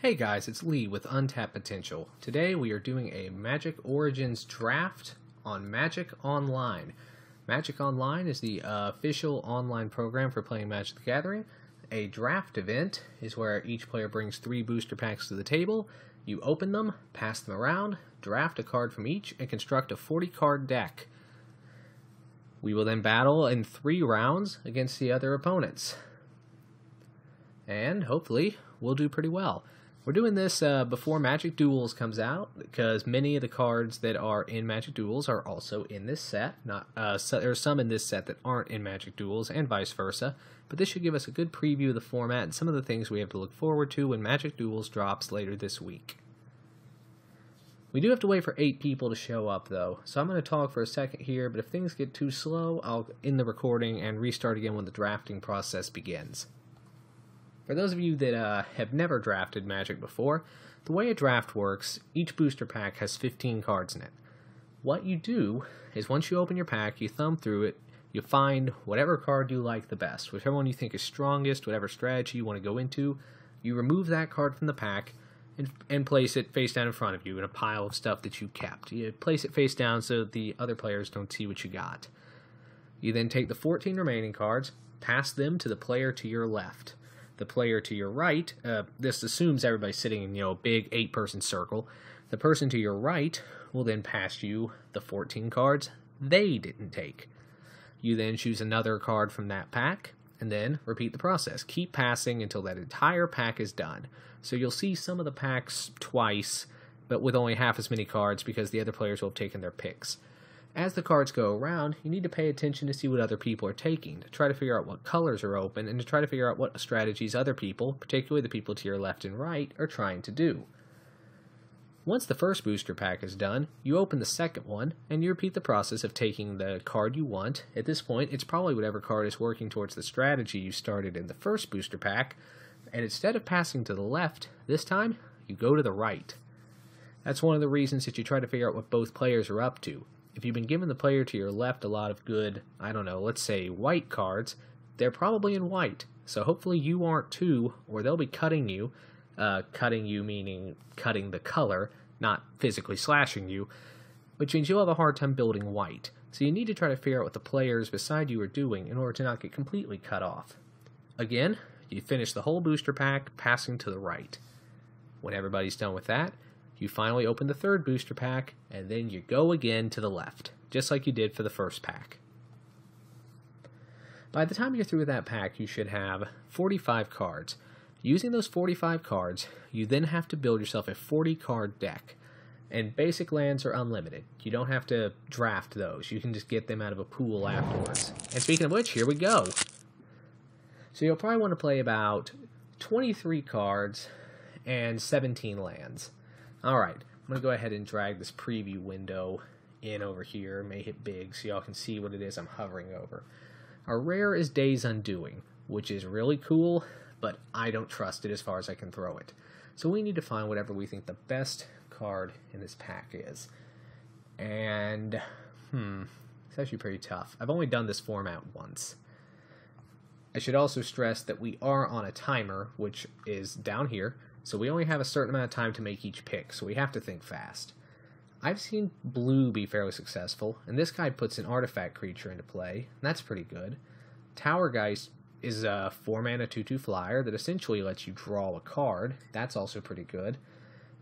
Hey guys, it's Lee with Untapped Potential. Today we are doing a Magic Origins draft on Magic Online. Magic Online is the official online program for playing Magic the Gathering. A draft event is where each player brings 3 booster packs to the table. You open them, pass them around, draft a card from each, and construct a 40-card deck. We will then battle in 3 rounds against the other opponents. And hopefully we'll do pretty well. We're doing this before Magic Duels comes out, because many of the cards that are in Magic Duels are also in this set. There are some in this set that aren't in Magic Duels, and vice versa, but this should give us a good preview of the format and some of the things we have to look forward to when Magic Duels drops later this week. We do have to wait for 8 people to show up, though, so I'm going to talk for a second here, but if things get too slow, I'll end the recording and restart again when the drafting process begins. For those of you that have never drafted Magic before, the way a draft works, each booster pack has 15 cards in it. What you do is once you open your pack, you thumb through it, you find whatever card you like the best, whichever one you think is strongest, whatever strategy you want to go into, you remove that card from the pack and place it face down in front of you in a pile of stuff that you kept. You place it face down so the other players don't see what you got. You then take the 14 remaining cards, pass them to the player to your left. The player to your right, this assumes everybody's sitting in a big 8-person circle. The person to your right will then pass you the 14 cards they didn't take. You then choose another card from that pack, and then repeat the process. Keep passing until that entire pack is done. So you'll see some of the packs twice, but with only half as many cards because the other players will have taken their picks. As the cards go around, you need to pay attention to see what other people are taking, to try to figure out what colors are open, and to try to figure out what strategies other people, particularly the people to your left and right, are trying to do. Once the first booster pack is done, you open the second one, and you repeat the process of taking the card you want. At this point, it's probably whatever card is working towards the strategy you started in the first booster pack, and instead of passing to the left, this time, you go to the right. That's one of the reasons that you try to figure out what both players are up to. If you've been giving the player to your left a lot of good, let's say white cards, they're probably in white. So hopefully you aren't too, or they'll be cutting you. Cutting you meaning cutting the color, not physically slashing you, which means you'll have a hard time building white. So you need to try to figure out what the players beside you are doing in order to not get completely cut off. Again, you finish the whole booster pack passing to the right. When everybody's done with that, you finally open the third booster pack, and then you go again to the left, just like you did for the first pack. By the time you're through with that pack, you should have 45 cards. Using those 45 cards, you then have to build yourself a 40-card deck. And basic lands are unlimited. You don't have to draft those. You can just get them out of a pool afterwards. And speaking of which, here we go. So you'll probably want to play about 23 cards and 17 lands. Alright, I'm going to go ahead and drag this preview window in over here. Make it big so y'all can see what it is I'm hovering over. Our rare is Days Undoing, which is really cool, but I don't trust it as far as I can throw it. So we need to find whatever we think the best card in this pack is. And, it's actually pretty tough. I've only done this format once. I should also stress that we are on a timer, which is down here. So we only have a certain amount of time to make each pick, so we have to think fast. I've seen blue be fairly successful, and this guy puts an artifact creature into play, and that's pretty good. Tower Geist is a 4-mana 2/2 flyer that essentially lets you draw a card. That's also pretty good.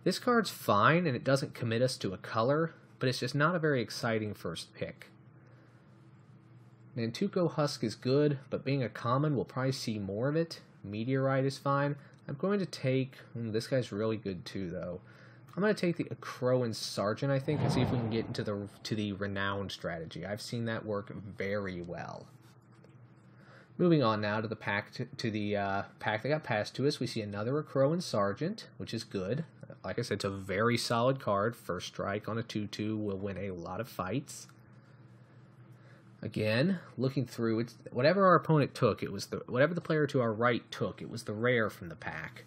This card's fine, and it doesn't commit us to a color, but it's just not a very exciting first pick. Nantuko Husk is good, but being a common, we'll probably see more of it. Meteorite is fine. I'm going to take, this guy's really good too, though. I'm going to take the Crowan Sergeant, I think, and see if we can get into the Renowned strategy. I've seen that work very well. Moving on now to the pack pack that got passed to us, we see another Crowan Sergeant, which is good. Like I said, it's a very solid card. First strike on a 2/2 will win a lot of fights. Again, looking through it, whatever our opponent took, whatever the player to our right took, it was the rare from the pack.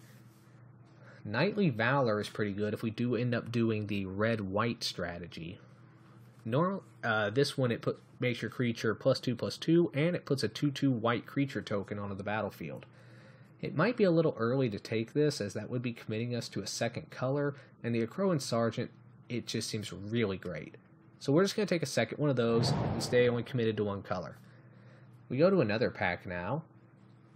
Knightly Valor is pretty good if we do end up doing the red-white strategy. This one makes your creature +2/+2, and it puts a 2/2 white creature token onto the battlefield. It might be a little early to take this, as that would be committing us to a second color, and the Akroan Sergeant, it just seems really great. So we're just going to take a second one of those and stay only committed to one color. We go to another pack now,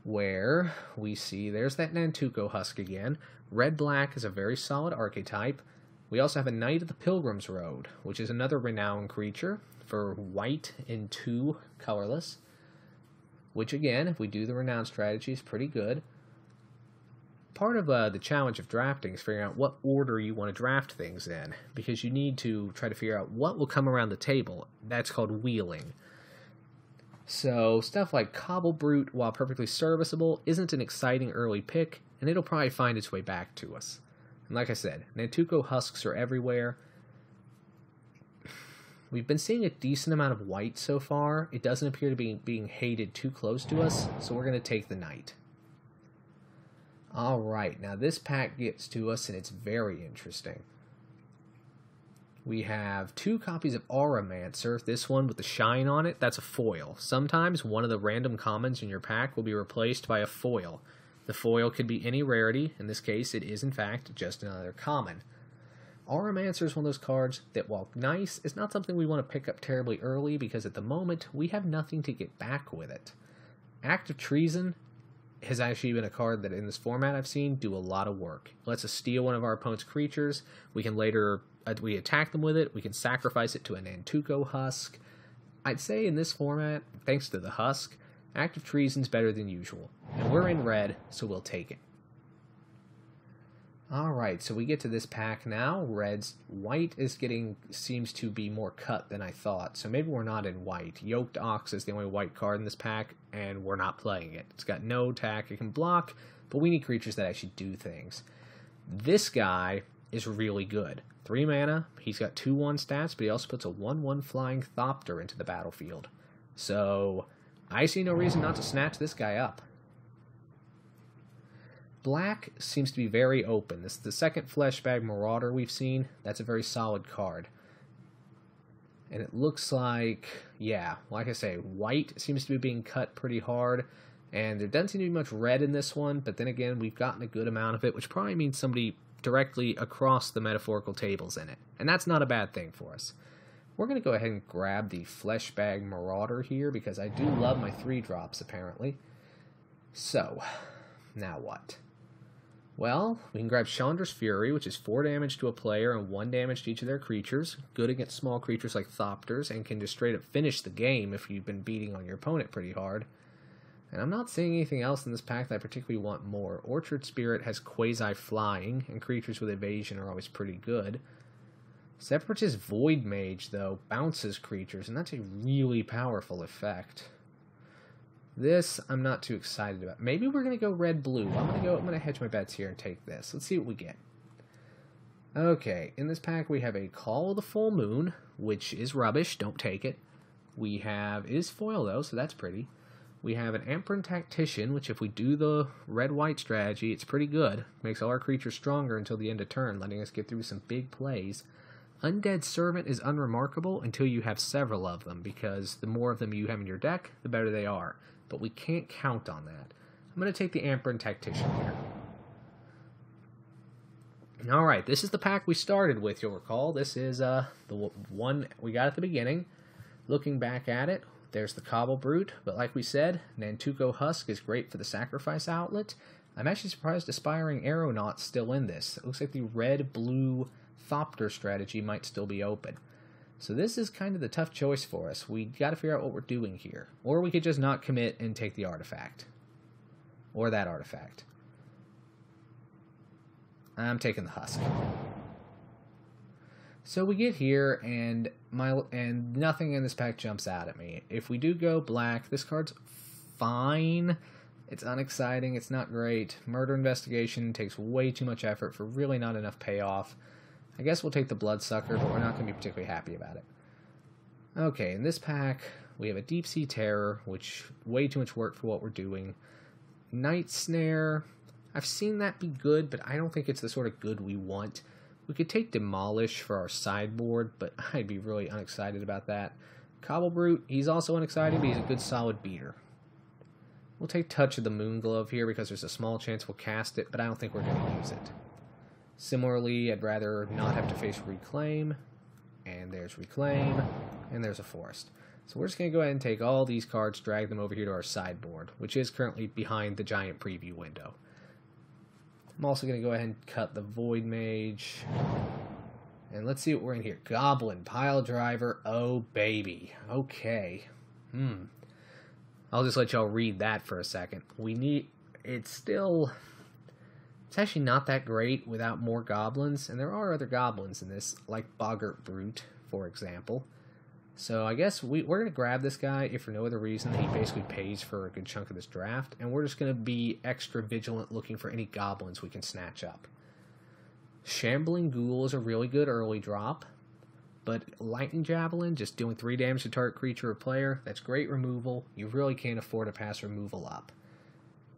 where we see there's that Nantuko Husk again. Red-black is a very solid archetype. We also have a Knight of the Pilgrim's Road, which is another renowned creature for white and 2 colorless, which again, if we do the renowned strategy, is pretty good. Part of the challenge of drafting is figuring out what order you want to draft things in, because you need to try to figure out what will come around the table. That's called wheeling. So stuff like Cobble Brute, while perfectly serviceable, isn't an exciting early pick, and it'll probably find its way back to us. And like I said, Nantuko Husks are everywhere. We've been seeing a decent amount of white so far. It doesn't appear to be being hated too close to us, so we're going to take the Knight. Alright, now this pack gets to us, and it's very interesting. We have 2 copies of Auramancer. This one with the shine on it, that's a foil. Sometimes one of the random commons in your pack will be replaced by a foil. The foil could be any rarity. In this case, it is in fact just another common. Auramancer is one of those cards that, while nice, is not something we want to pick up terribly early, because at the moment, we have nothing to get back with it. Act of Treason has actually been a card that in this format I've seen do a lot of work. It lets us steal one of our opponent's creatures. We can later we attack them with it. We can sacrifice it to a Nantuko Husk. I'd say in this format, thanks to the Husk, Act of Treason's better than usual. And we're in red, so we'll take it. Alright, so we get to this pack now. White seems to be more cut than I thought, so maybe we're not in white. Yoked Ox is the only white card in this pack, and we're not playing it. It's got no attack, it can block, but we need creatures that actually do things. This guy is really good. 3 mana, he's got 2/1 stats, but he also puts a 1/1 flying Thopter into the battlefield. So, I see no reason not to snatch this guy up. Black seems to be very open. This is the second Fleshbag Marauder we've seen. That's a very solid card. And it looks like, yeah, like I say, white seems to be being cut pretty hard. And there doesn't seem to be much red in this one, but then again, we've gotten a good amount of it, which probably means somebody directly across the metaphorical tables in it. And that's not a bad thing for us. We're going to go ahead and grab the Fleshbag Marauder here, because I do love my 3-drops, apparently. So, now what? Well, we can grab Chandra's Fury, which is 4 damage to a player and 1 damage to each of their creatures. Good against small creatures like Thopters, and can just straight up finish the game if you've been beating on your opponent pretty hard. And I'm not seeing anything else in this pack that I particularly want more. Orchard Spirit has Quasi-Flying, and creatures with evasion are always pretty good. Separatist Void Mage, though, bounces creatures, and that's a really powerful effect. This, I'm not too excited about. Maybe we're going to go red-blue. I'm going to hedge my bets here and take this. Let's see what we get. Okay, in this pack we have a Call of the Full Moon, which is rubbish. Don't take it. We have, it is foil though, so that's pretty. We have an Amperin Tactician, which if we do the red-white strategy, it's pretty good. Makes all our creatures stronger until the end of turn, letting us get through some big plays. Undead Servant is unremarkable until you have several of them, because the more of them you have in your deck, the better they are. But we can't count on that. I'm going to take the Amperin Tactician here. Alright, this is the pack we started with, you'll recall. This is the one we got at the beginning. Looking back at it, there's the Cobble Brute, but like we said, Nantuko Husk is great for the sacrifice outlet. I'm actually surprised Aspiring Aeronaut's still in this. It looks like the red-blue Thopter strategy might still be open. So this is kind of the tough choice for us. We got to figure out what we're doing here. Or we could just not commit and take the artifact. Or that artifact. I'm taking the Husk. So we get here, and nothing in this pack jumps out at me. If we do go black, this card's fine. It's unexciting. It's not great. Murder Investigation takes way too much effort for really not enough payoff. I guess we'll take the Bloodsucker, but we're not going to be particularly happy about it. Okay, in this pack, we have a Deep Sea Terror, which way too much work for what we're doing. Night Snare, I've seen that be good, but I don't think it's the sort of good we want. We could take Demolish for our sideboard, but I'd be really unexcited about that. Cobble Brute, he's also unexciting, but he's a good solid beater. We'll take Touch of the Moonglove here because there's a small chance we'll cast it, but I don't think we're going to use it. Similarly, I'd rather not have to face Reclaim, and there's Reclaim, and there's a Forest. So we're just going to go ahead and take all these cards, drag them over here to our sideboard, which is currently behind the giant preview window. I'm also going to go ahead and cut the Void Mage. And let's see what we're in here. Goblin, Pile Driver, oh baby. Okay. I'll just let y'all read that for a second. It's actually not that great without more goblins, and there are other goblins in this, like Boggart Brute, for example. So I guess we're going to grab this guy, if for no other reason. He basically pays for a good chunk of this draft, and we're just going to be extra vigilant looking for any goblins we can snatch up. Shambling Ghoul is a really good early drop, but Lightning Javelin, just doing 3 damage to target creature or player, that's great removal. You really can't afford to pass removal up.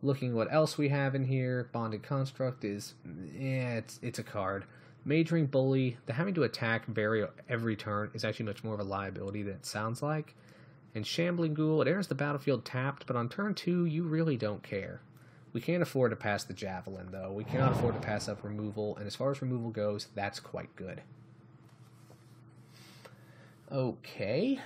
Looking what else we have in here, Bonded Construct is, it's a card. Majoring Bully, the having to attack and bury every turn is actually much more of a liability than it sounds like. And Shambling Ghoul, it enters the battlefield tapped, but on turn 2, you really don't care. We can't afford to pass the Javelin, though. We cannot afford to pass up removal, and as far as removal goes, that's quite good. Okay.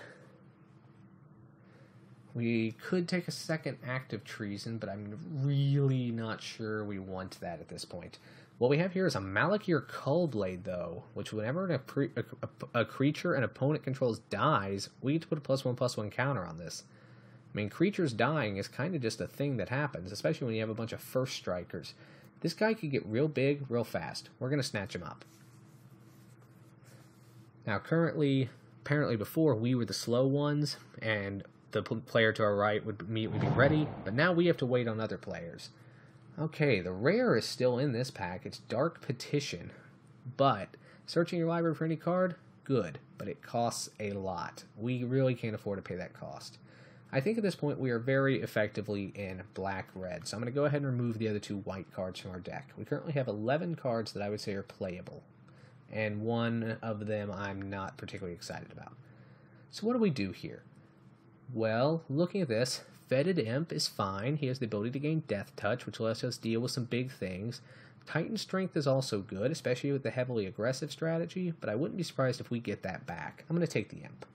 We could take a second Act of Treason, but I'm really not sure we want that at this point. What we have here is a Malakir Cullblade, though, which whenever a creature an opponent controls dies, we get to put a +1/+1 counter on this. I mean, creatures dying is kind of just a thing that happens, especially when you have a bunch of first strikers. This guy could get real big, real fast. We're going to snatch him up. Now, apparently before, we were the slow ones, and the player to our right would immediately be ready, but now we have to wait on other players. Okay, the rare is still in this pack. It's Dark Petition, but searching your library for any card, good, but it costs a lot. We really can't afford to pay that cost. I think at this point we are very effectively in black-red, so I'm going to go ahead and remove the other 2 white cards from our deck. We currently have 11 cards that I would say are playable, and one of them I'm not particularly excited about. So what do we do here? Well, looking at this, Fetid Imp is fine. He has the ability to gain Death Touch, which lets us deal with some big things. Titan Strength is also good, especially with the heavily aggressive strategy, but I wouldn't be surprised if we get that back. I'm going to take the Imp.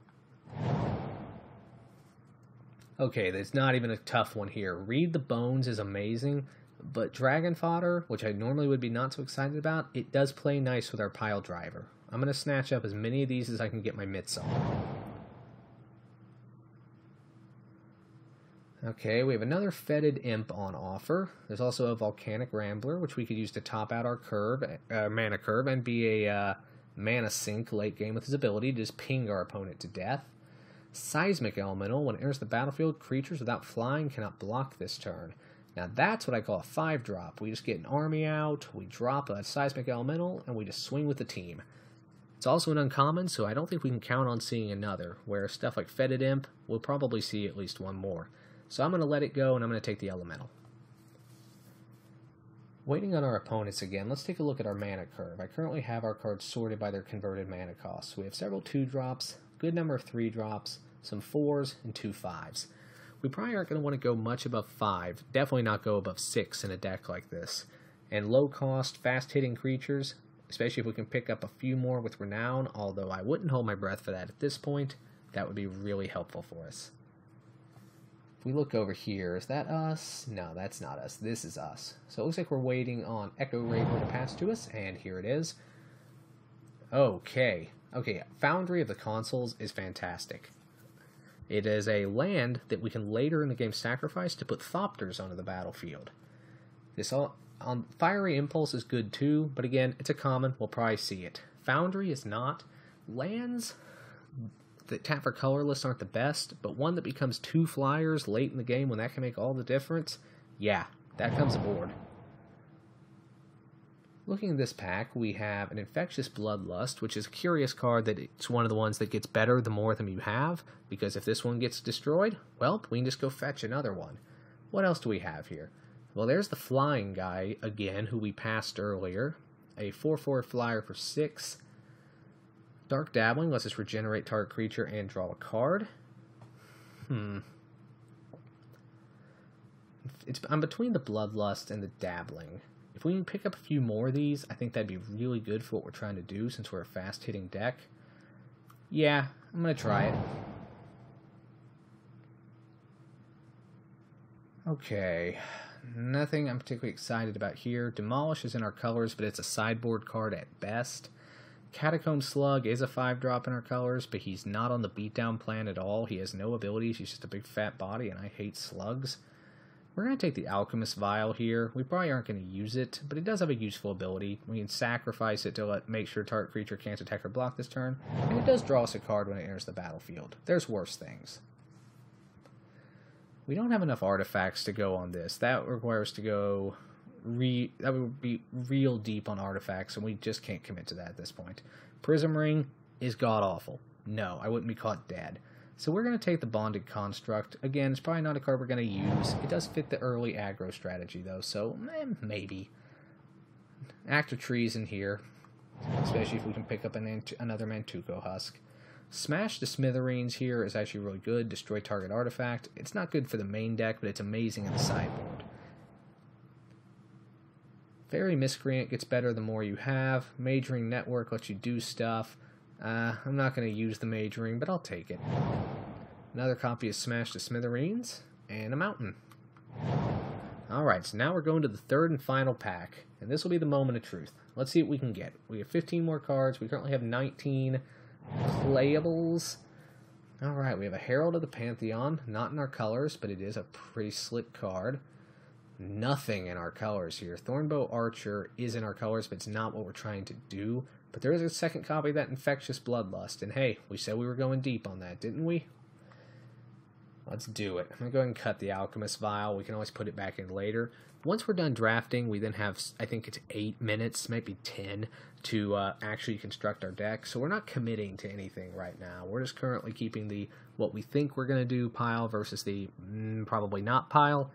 Okay, there's not even a tough one here. Read the Bones is amazing, but Dragon Fodder, which I normally would be not so excited about, it does play nice with our Pile Driver. I'm going to snatch up as many of these as I can get my mitts on. Okay, we have another Fetid Imp on offer. There's also a Volcanic Rambler, which we could use to top out our mana curve and be a mana sink late game with his ability to just ping our opponent to death. Seismic Elemental, when it enters the battlefield, creatures without flying cannot block this turn. Now that's what I call a 5-drop. We just get an army out, we drop a Seismic Elemental, and we just swing with the team. It's also an uncommon, so I don't think we can count on seeing another, where stuff like Fetid Imp, we'll probably see at least one more. So I'm going to let it go, and I'm going to take the Elemental. Waiting on our opponents again, let's take a look at our mana curve. I currently have our cards sorted by their converted mana costs. We have several 2-drops, a good number of 3-drops, some 4s, and 2 5s. We probably aren't going to want to go much above 5, definitely not go above 6 in a deck like this. And low-cost, fast-hitting creatures, especially if we can pick up a few more with Renown, although I wouldn't hold my breath for that at this point, that would be really helpful for us. We look over here, is that us? No, that's not us. This is us. So it looks like we're waiting on Echo Raver to pass to us, and here it is. Okay, Foundry of the Consuls is fantastic. It is a land that we can later in the game sacrifice to put Thopters onto the battlefield. This Fiery Impulse is good too, but again, it's a common, we'll probably see it. Foundry is not. Lands that tap for colorless aren't the best, but one that becomes 2 flyers late in the game when that can make all the difference, yeah, that comes aboard. Looking at this pack, we have an Infectious Bloodlust, which is a curious card that it's one of the ones that gets better the more of them you have, because if this one gets destroyed, well, we can just go fetch another one. What else do we have here? Well, there's the Flying guy, again, who we passed earlier. A 4/4 flyer for 6. Dark Dabbling lets us regenerate target creature and draw a card. I'm between the Bloodlust and the Dabbling. If we can pick up a few more of these, I think that'd be really good for what we're trying to do since we're a fast-hitting deck. Yeah, I'm going to try it. Okay, nothing I'm particularly excited about here. Demolish is in our colors, but it's a sideboard card at best. Catacomb Slug is a 5-drop in our colors, but he's not on the beatdown plan at all. He has no abilities, he's just a big fat body, and I hate slugs. We're going to take the Alchemist Vial here. We probably aren't going to use it, but it does have a useful ability. We can sacrifice it to make sure target creature can't attack or block this turn, and it does draw us a card when it enters the battlefield. There's worse things. We don't have enough artifacts to go on this. That requires to go that would be real deep on artifacts, and we just can't commit to that at this point. Prism Ring is god-awful. No, I wouldn't be caught dead. So we're going to take the Bonded Construct. Again, it's probably not a card we're going to use. It does fit the early aggro strategy, though, so maybe. Active Trees in here, especially if we can pick up another Mantuko Husk. Smash to Smithereens here is actually really good. Destroy target artifact. It's not good for the main deck, but it's amazing in the sideboard. Fairy Miscreant gets better the more you have. Majoring Network lets you do stuff. I'm not going to use the Majoring, but I'll take it. Another copy of Smash to Smithereens, and a Mountain. Alright, so now we're going to the third and final pack, and this will be the moment of truth. Let's see what we can get. We have 15 more cards. We currently have 19 playables. Alright, we have a Herald of the Pantheon, not in our colors, but it is a pretty slick card. Nothing in our colors here. Thornbow Archer is in our colors, but it's not what we're trying to do. But there is a second copy of that Infectious Bloodlust, and hey, we said we were going deep on that, didn't we? Let's do it. I'm going to go ahead and cut the Alchemist Vial. We can always put it back in later. Once we're done drafting, we then have, I think it's 8 minutes, maybe 10, to actually construct our deck. So we're not committing to anything right now. We're just currently keeping the what we think we're going to do pile versus the probably not pile.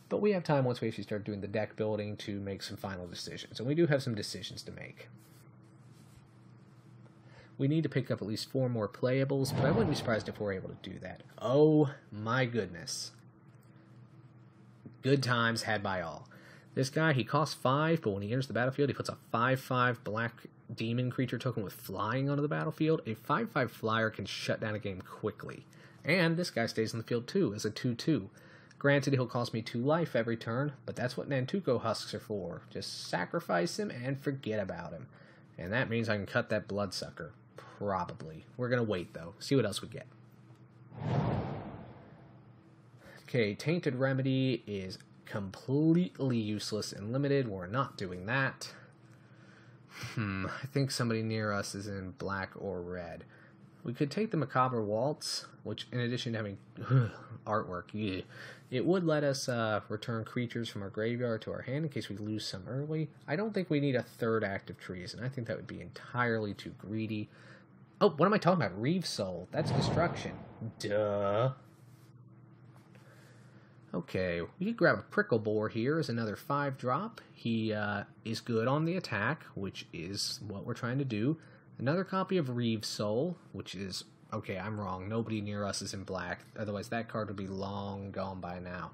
But we have time once we actually start doing the deck building to make some final decisions. And we do have some decisions to make. We need to pick up at least 4 more playables, but I wouldn't be surprised if we're able to do that. Oh my goodness. Good times had by all. This guy, he costs 5, but when he enters the battlefield, he puts a 5/5 black demon creature token with flying onto the battlefield. A 5/5 flyer can shut down a game quickly. And this guy stays on the field too, as a 2/2. Granted, he'll cost me 2 life every turn, but that's what Nantuko Husks are for. Just sacrifice him and forget about him. And that means I can cut that Bloodsucker. Probably. We're going to wait, though. See what else we get. Okay, Tainted Remedy is completely useless and limited. We're not doing that. I think somebody near us is in black or red. We could take the Macabre Waltz, which, in addition to having artwork, it would let us return creatures from our graveyard to our hand in case we lose some early. I don't think we need a third Active Trees, and I think that would be entirely too greedy. Oh, what am I talking about? Reeve Soul. That's destruction. Duh. Okay, we could grab a Prickle Boar here as another 5-drop. He is good on the attack, which is what we're trying to do. Another copy of Reeve Soul, which is... Okay, I'm wrong. Nobody near us is in black. Otherwise, that card would be long gone by now.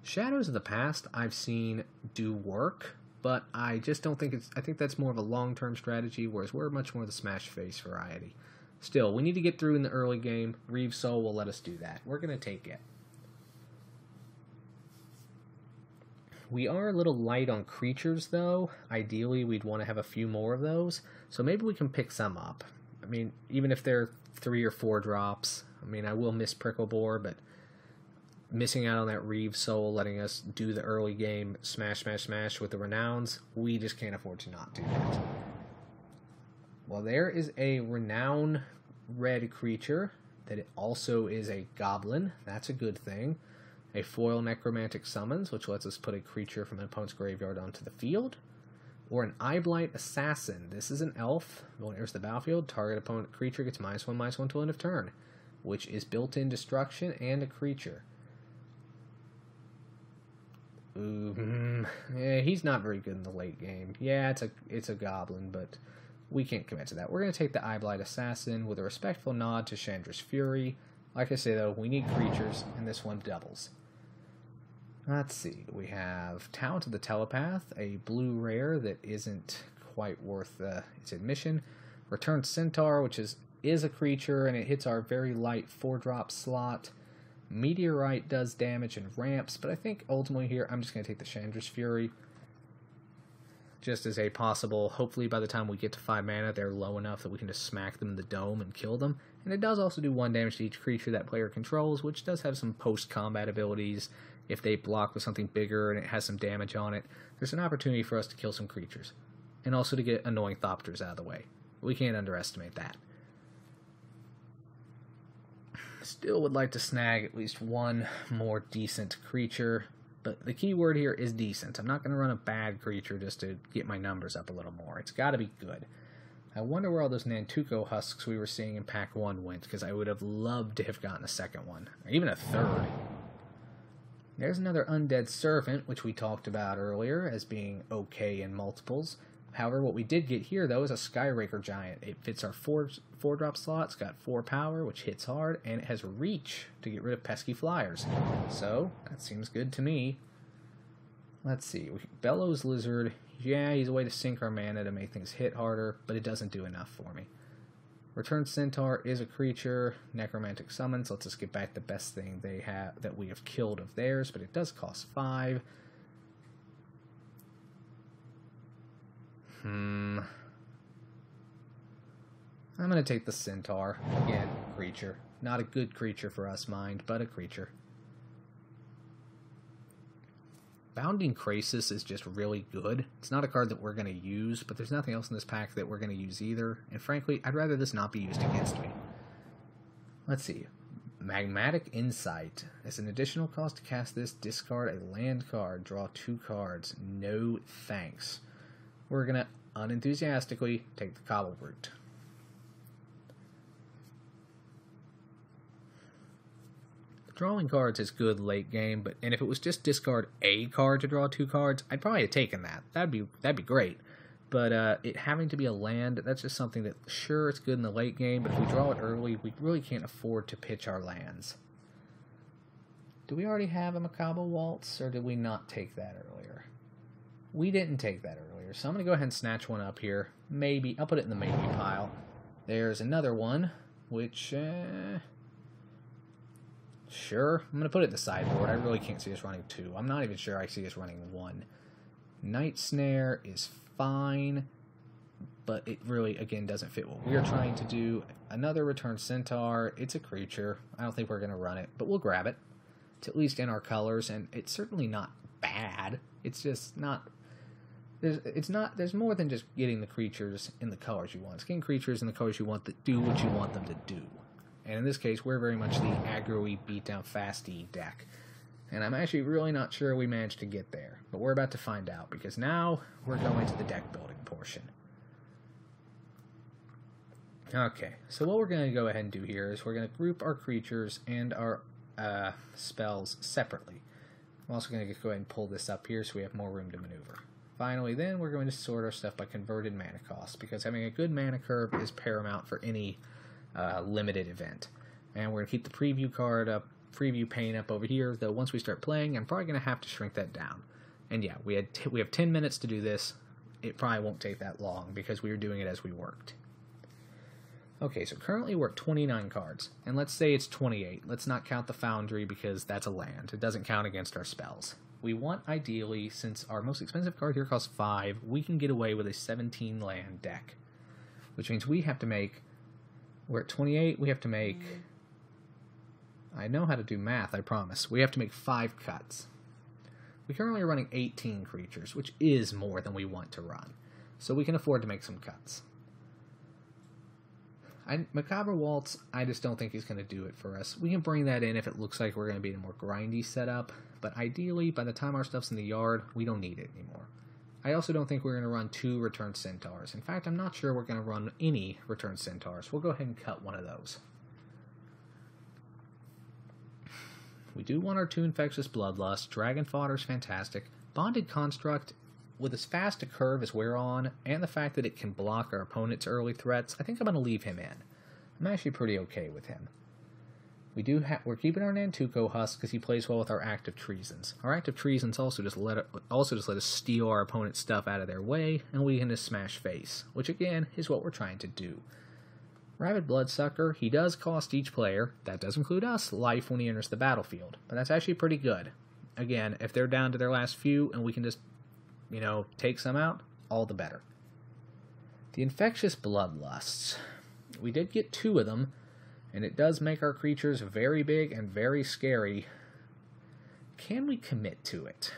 Shadows of the Past I've seen do work, but I just don't think it's... I think that's more of a long-term strategy, whereas we're much more the Smash Face variety. Still, we need to get through in the early game. Reeve Soul will let us do that. We're going to take it. We are a little light on creatures, though. Ideally, we'd want to have a few more of those, so maybe we can pick some up. I mean, even if they're 3 or 4 drops. I mean, I will miss Prickle Boar, but missing out on that Reeve Soul, letting us do the early game smash, smash, smash with the Renowns, we just can't afford to not do that. Well, there is a Renown red creature that it also is a goblin. That's a good thing. A foil Necromantic Summons, which lets us put a creature from an opponent's graveyard onto the field. Or an Eyeblight Assassin. This is an elf. When it enters the battlefield, target opponent creature gets -1/-1 till end of turn, which is built-in destruction and a creature. Ooh, yeah, he's not very good in the late game. Yeah, it's a goblin, but we can't commit to that. We're going to take the Eyeblight Assassin with a respectful nod to Chandra's Fury. Like I say, though, we need creatures, and this one doubles. Let's see. We have Talent of the Telepath, a blue rare that isn't quite worth its admission. Return Centaur, which is a creature, and it hits our very light 4-drop slot. Meteorite does damage and ramps, but I think ultimately here I'm just going to take the Chandra's Fury. Just as a possible, hopefully by the time we get to 5 mana, they're low enough that we can just smack them in the dome and kill them. And it does also do 1 damage to each creature that player controls, which does have some post-combat abilities. If they block with something bigger and it has some damage on it, there's an opportunity for us to kill some creatures. And also to get annoying Thopters out of the way. We can't underestimate that. Still would like to snag at least 1 more decent creature. But the key word here is decent. I'm not going to run a bad creature just to get my numbers up a little more. It's got to be good. I wonder where all those Nantuko husks we were seeing in Pack 1 went, because I would have loved to have gotten a second one, or even a third. There's another Undead Servant, which we talked about earlier as being okay in multiples. However, what we did get here, though, is a Skyraker Giant. It fits our 4-drop slot, it's got 4 power, which hits hard, and it has reach to get rid of pesky flyers. So, that seems good to me. Let's see. Bellows Lizard, yeah, he's a way to sink our mana to make things hit harder, but it doesn't do enough for me. Return Centaur is a creature. Necromantic Summons lets us get back the best thing they have that we have killed of theirs, but it does cost 5. I'm going to take the Centaur. Again, creature. Not a good creature for us, mind, but a creature. Bounding Krasis is just really good. It's not a card that we're going to use, but there's nothing else in this pack that we're going to use either. And frankly, I'd rather this not be used against me. Let's see. Magmatic Insight. As an additional cost to cast this, discard a land card, draw 2 cards. No thanks. We're going to unenthusiastically take the Cobble route. Drawing cards is good late game, and if it was just discard a card to draw 2 cards, I'd probably have taken that. That'd be great. But it having to be a land, that's just something that, sure, it's good in the late game, but if we draw it early, we really can't afford to pitch our lands. Do we already have a Macabre Waltz, or did we not take that earlier? We didn't take that earlier, so I'm going to go ahead and snatch one up here. Maybe. I'll put it in the maybe pile. There's another one, which, sure. I'm going to put it in the sideboard. I really can't see us running 2. I'm not even sure I see us running 1. Night Snare is fine, but it really, again, doesn't fit what we're trying to do. Another Return Centaur. It's a creature. I don't think we're going to run it, but we'll grab it. It's at least in our colors, and it's certainly not bad. It's just not... There's more than just getting the creatures in the colors you want. It's getting creatures in the colors you want that do what you want them to do. And in this case, we're very much the aggro-y, beat-down, fasty deck. And I'm actually really not sure we managed to get there. But we're about to find out, because now we're going to the deck building portion. Okay, so what we're going to go ahead and do here is we're going to group our creatures and our spells separately. I'm also going to go ahead and pull this up here so we have more room to maneuver. Finally, then, we're going to sort our stuff by converted mana cost, because having a good mana curve is paramount for any limited event. And we're going to keep the preview card up, preview pane up over here, though once we start playing, I'm probably going to have to shrink that down. And yeah, we have 10 minutes to do this. It probably won't take that long, because we were doing it as we worked. Okay, so currently we're at 29 cards, and let's say it's 28. Let's not count the Foundry, because that's a land. It doesn't count against our spells. We want, ideally, since our most expensive card here costs 5, we can get away with a 17 land deck. Which means we have to make... We're at 28, we have to make... I know how to do math, I promise. We have to make 5 cuts. We currently are running 18 creatures, which is more than we want to run. So we can afford to make some cuts. Macabre Waltz, I just don't think he's going to do it for us. We can bring that in if it looks like we're going to be in a more grindy setup, but ideally, by the time our stuff's in the yard, we don't need it anymore. I also don't think we're going to run 2 Return Centaurs. In fact, I'm not sure we're going to run any Return Centaurs. We'll go ahead and cut one of those. We do want our 2 Infectious Bloodlust. Dragon Fodder's fantastic. Bonded Construct, with as fast a curve as we're on, and the fact that it can block our opponent's early threats, I think I'm going to leave him in. I'm actually pretty okay with him. We're keeping our Nantuko Husk because he plays well with our Active Treasons. Our Active Treasons also just let us steal our opponent's stuff out of their way, and we can just smash face, which again is what we're trying to do. Rabid Bloodsucker, he does cost each player, that does include us, life when he enters the battlefield, but that's actually pretty good. Again, if they're down to their last few and we can just, take some out, all the better. The Infectious Bloodlusts. We did get 2 of them, and it does make our creatures very big and very scary. Can we commit to it?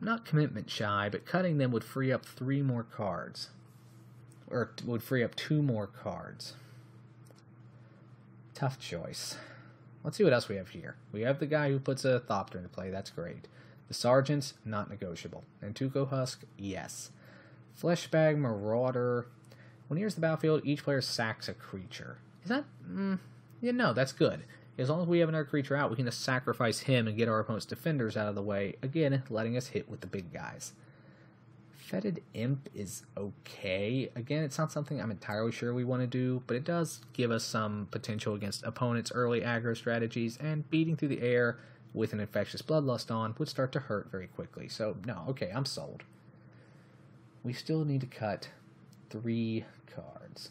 I'm not commitment shy, but cutting them would free up 3 more cards. Or would free up 2 more cards. Tough choice. Let's see what else we have here. We have the guy who puts a Thopter into play. That's great. The Sergeants, not negotiable. Nantuko Husk, yes. Fleshbag Marauder. When he enters the battlefield, each player sacks a creature. Is that... yeah, no, that's good. As long as we have another creature out, we can just sacrifice him and get our opponent's defenders out of the way. Again, letting us hit with the big guys. Fetid Imp is okay. Again, it's not something I'm entirely sure we want to do, but it does give us some potential against opponents' early aggro strategies, and beating through the air with an Infectious Bloodlust on would start to hurt very quickly. So, no, okay, I'm sold. We still need to cut 3 cards.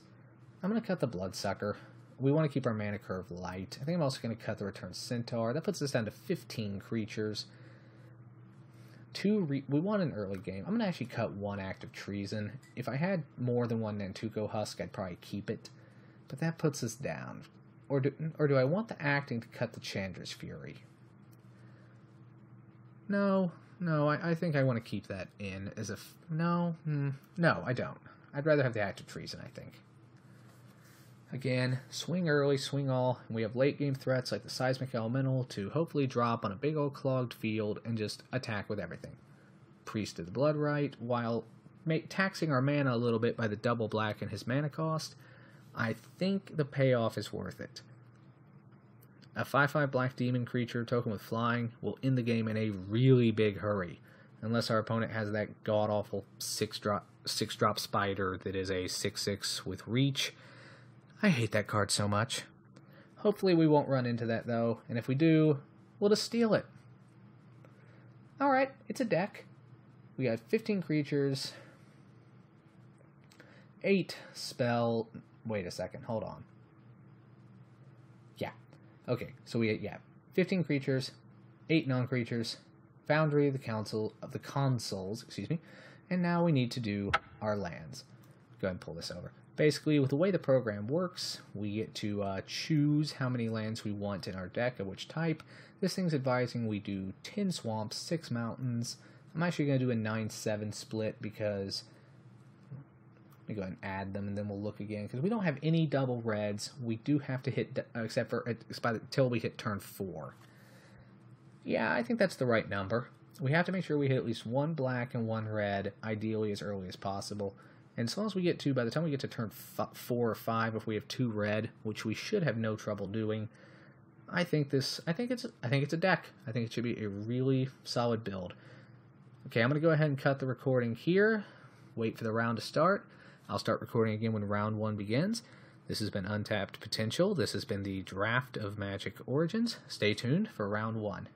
I'm going to cut the Bloodsucker. We want to keep our mana curve light. I think I'm also going to cut the Return Centaur. That puts us down to 15 creatures. We want an early game. I'm going to actually cut 1 Active Treason. If I had more than 1 Nantuko Husk, I'd probably keep it. But that puts us down. Or do I want the acting to cut the Chandra's Fury? No, I think I want to keep that in as a... No, I don't. I'd rather have the Active Treason, I think. Again, swing early, swing all, and we have late game threats like the Seismic Elemental to hopefully drop on a big old clogged field and just attack with everything. Priest of the Bloodrite, while taxing our mana a little bit by the double black and his mana cost, I think the payoff is worth it. A 5/5 black demon creature token with flying will end the game in a really big hurry, unless our opponent has that god-awful 6-drop spider that is a 6/6 with reach. I hate that card so much. Hopefully we won't run into that, though, and if we do, we'll just steal it. Alright, it's a deck. We got 15 creatures, 8 spell... Wait a second, hold on. Yeah. Okay, so we had, 15 creatures, 8 non-creatures, Foundry of the Consuls, and now we need to do our lands. Go ahead and pull this over. Basically, with the way the program works, we get to choose how many lands we want in our deck, of which type. This thing's advising we do 10 swamps, 6 mountains. I'm actually going to do a 9-7 split because... Let me go ahead and add them, and then we'll look again. Because we don't have any double reds. We do have to hit, except for until we hit turn 4. Yeah, I think that's the right number. We have to make sure we hit at least 1 black and 1 red, ideally as early as possible. And as long as we get to, by the time we get to turn 4 or 5, if we have 2 red, which we should have no trouble doing, I think it's a deck. I think it should be a really solid build. Okay, I'm going to go ahead and cut the recording here. Wait for the round to start. I'll start recording again when round 1 begins. This has been Untapped Potential. This has been the draft of Magic Origins. Stay tuned for round 1.